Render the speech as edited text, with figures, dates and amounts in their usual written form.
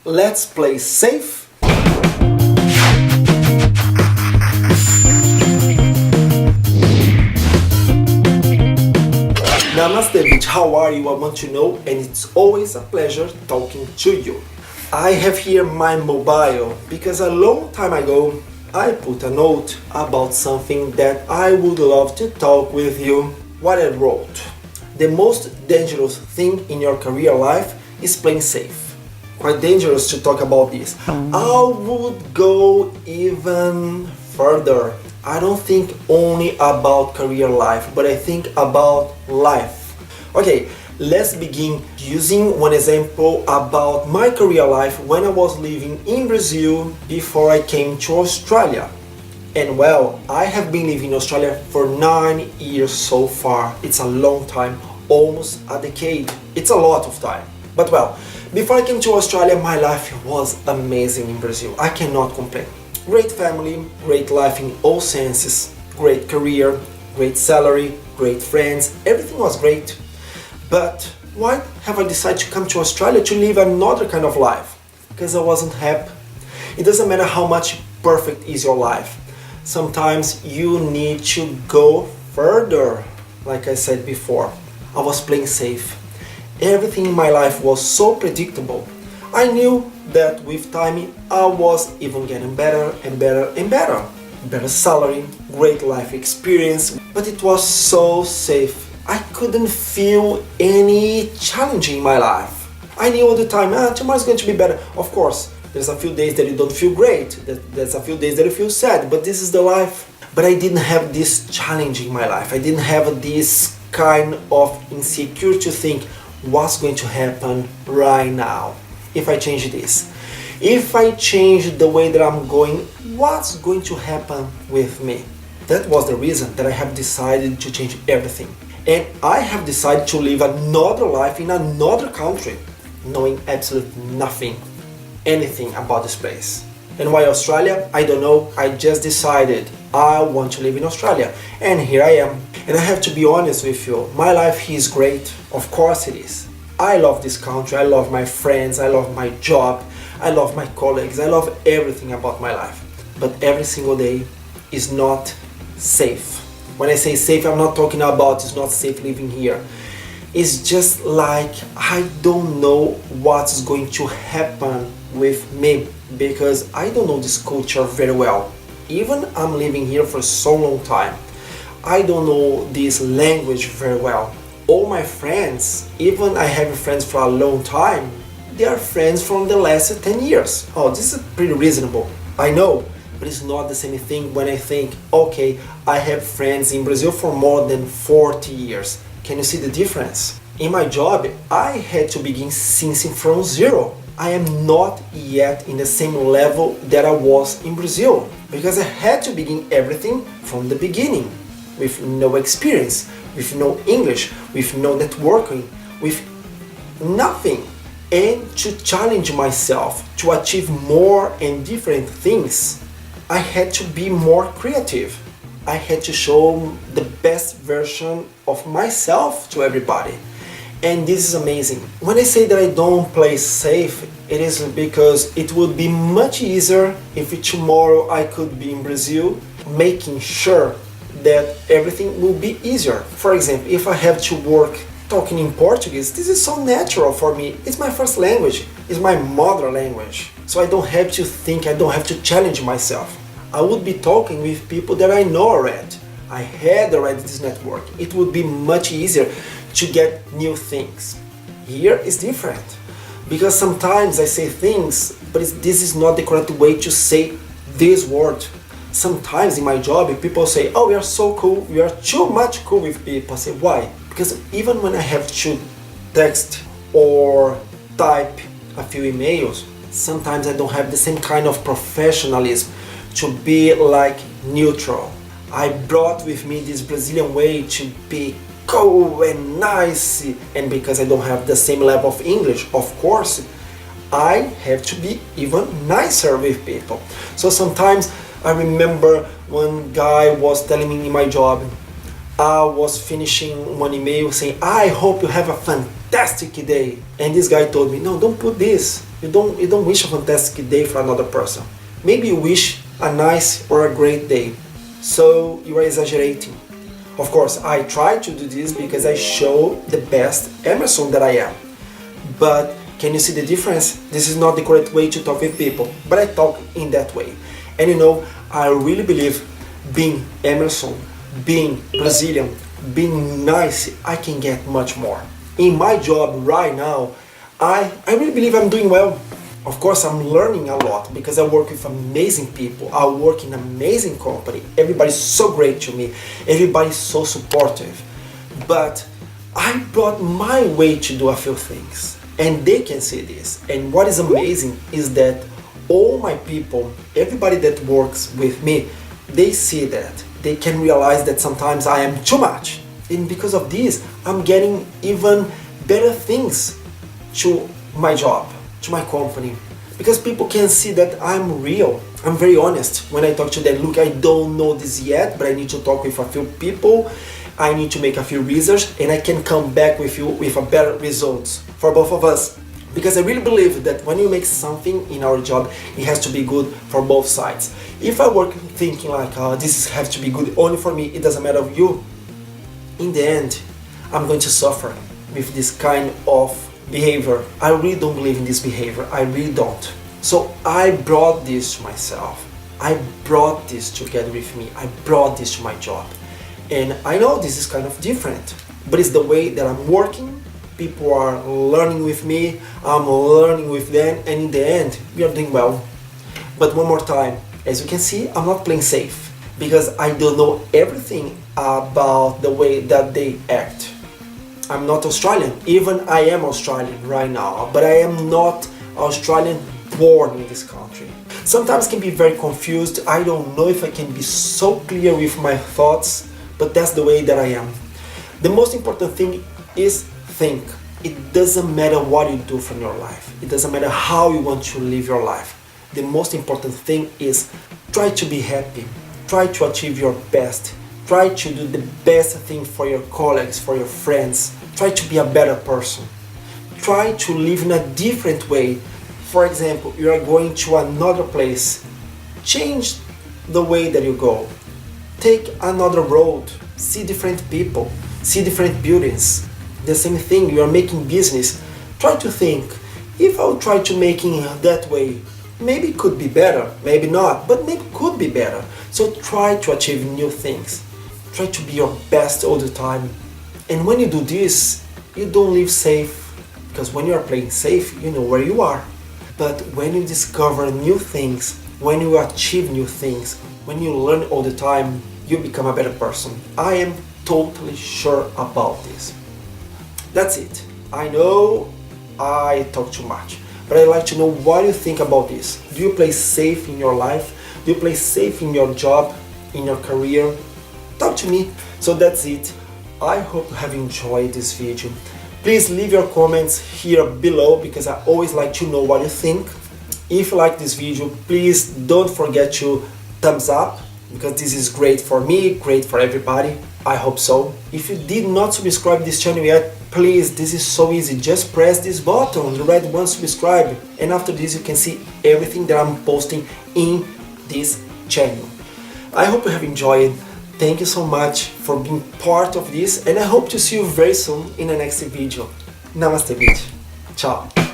Let's play safe. Namaste Bitch, how are you? I want to know, and it's always a pleasure talking to you. I have here my mobile because a long time ago I put a note about something that I would love to talk with you. What I wrote: the most dangerous thing in your career life is playing safe. Quite dangerous to talk about this. I would go even further. I don't think only about career life, but I think about life. Okay, let's begin using one example about my career life when I was living in Brazil before I came to Australia. And well, I have been living in Australia for 9 years so far. It's a long time, almost a decade. It's a lot of time. But well, before I came to Australia, my life was amazing in Brazil. I cannot complain. Great family, great life in all senses, great career, great salary, great friends, everything was great. But why have I decided to come to Australia to live another kind of life? Because I wasn't happy. It doesn't matter how much perfect is your life. Sometimes you need to go further, like I said before. I was playing safe. Everything in my life was so predictable. I knew that with time I was even getting better and better and better. Better salary, great life experience, but it was so safe. I couldn't feel any challenge in my life. I knew all the time, tomorrow's going to be better. Of course, there's a few days that you don't feel great, there's a few days that you feel sad, but this is the life. But I didn't have this challenge in my life. I didn't have this kind of insecurity to think, what's going to happen right now if I change this? If I change the way that I'm going, what's going to happen with me? That was the reason that I have decided to change everything. And I have decided to live another life in another country, knowing absolutely nothing, anything about this place. And why Australia? I don't know. I just decided I want to live in Australia. And here I am. And I have to be honest with you, my life here is great. Of course it is. I love this country, I love my friends, I love my job, I love my colleagues, I love everything about my life. But every single day is not safe. When I say safe, I'm not talking about it's not safe living here. It's just like I don't know what's going to happen with me because I don't know this culture very well. Even I'm living here for so long time, I don't know this language very well. All my friends, even I have friends for a long time, they are friends from the last 10 years. Oh, this is pretty reasonable. I know, but it's not the same thing when I think, okay, I have friends in Brazil for more than 40 years. Can you see the difference? In my job, I had to begin since from zero. I am not yet in the same level that I was in Brazil because I had to begin everything from the beginning with no experience, with no English, with no networking, with nothing. And to challenge myself to achieve more and different things, I had to be more creative. I had to show the best version of myself to everybody. And this is amazing. When I say that I don't play safe, it is because it would be much easier if tomorrow I could be in Brazil making sure that everything will be easier. For example, if I have to work talking in Portuguese, this is so natural for me. It's my first language, it's my mother language. So I don't have to think, I don't have to challenge myself. I would be talking with people that I know already. I had already this network. It would be much easier to get new things. Here is different because sometimes I say things, but this is not the correct way to say this word. Sometimes in my job, people say, oh, we are so cool, we are too much cool with people. I say, why? Because even when I have to text or type a few emails, sometimes I don't have the same kind of professionalism to be like neutral. I brought with me this Brazilian way to be cool and nice, and because I don't have the same level of English, of course, I have to be even nicer with people. So sometimes I remember one guy was telling me in my job, I was finishing one email saying, I hope you have a fantastic day. And this guy told me, no, don't put this. You don't wish a fantastic day for another person. Maybe you wish a nice or a great day. So you are exaggerating. Of course, I try to do this because I show the best Emerson that I am. But can you see the difference? This is not the correct way to talk with people, but I talk in that way. And I really believe being Emerson, being Brazilian, being nice, I can get much more. In my job right now, I really believe I'm doing well. Of course, I'm learning a lot because I work with amazing people. I work in an amazing company. Everybody's so great to me. Everybody's so supportive. But I brought my way to do a few things. And they can see this. And what is amazing is that all my people, everybody that works with me, they see that. They can realize that sometimes I am too much. And because of this, I'm getting even better things to my job, to my company. Because people can see that I'm real. I'm very honest when I talk to them. Look, I don't know this yet, but I need to talk with a few people. I need to make a few research, and I can come back with you with a better results for both of us. Because I really believe that when you make something in our job, it has to be good for both sides. If I work thinking like, this has to be good only for me, it doesn't matter of you, in the end, I'm going to suffer with this kind of behavior. I really don't believe in this behavior. I really don't. So I brought this to myself. I brought this together with me. I brought this to my job. And I know this is kind of different, but it's the way that I'm working. People are learning with me, I'm learning with them, and in the end, we are doing well. But one more time, as you can see, I'm not playing safe because I don't know everything about the way that they act. I'm not Australian, even I am Australian right now, but I am not Australian born in this country. Sometimes can be very confused. I don't know if I can be so clear with my thoughts, but that's the way that I am. The most important thing is think. It doesn't matter what you do from your life. It doesn't matter how you want to live your life. The most important thing is try to be happy. Try to achieve your best. Try to do the best thing for your colleagues, for your friends. Try to be a better person. Try to live in a different way. For example, you are going to another place. Change the way that you go. Take another road. See different people. See different buildings. The same thing, you are making business. Try to think, if I would try to making that way, maybe it could be better, maybe not, but maybe it could be better. So try to achieve new things. Try to be your best all the time. And when you do this, you don't live safe. Because when you are playing safe, you know where you are. But when you discover new things, when you achieve new things, when you learn all the time, you become a better person. I am totally sure about this. That's it. I know I talk too much, but I'd like to know what you think about this. Do you play safe in your life? Do you play safe in your job, in your career? Talk to me. So that's it. I hope you have enjoyed this video. Please leave your comments here below because I always like to know what you think. If you like this video, please don't forget to thumbs up because this is great for me, great for everybody. I hope so. If you did not subscribe to this channel yet, please, this is so easy. Just press this button, the red one, subscribe. And after this, you can see everything that I'm posting in this channel. I hope you have enjoyed. Thank you so much for being part of this. And I hope to see you very soon in the next video. Namaste Bitch. Ciao.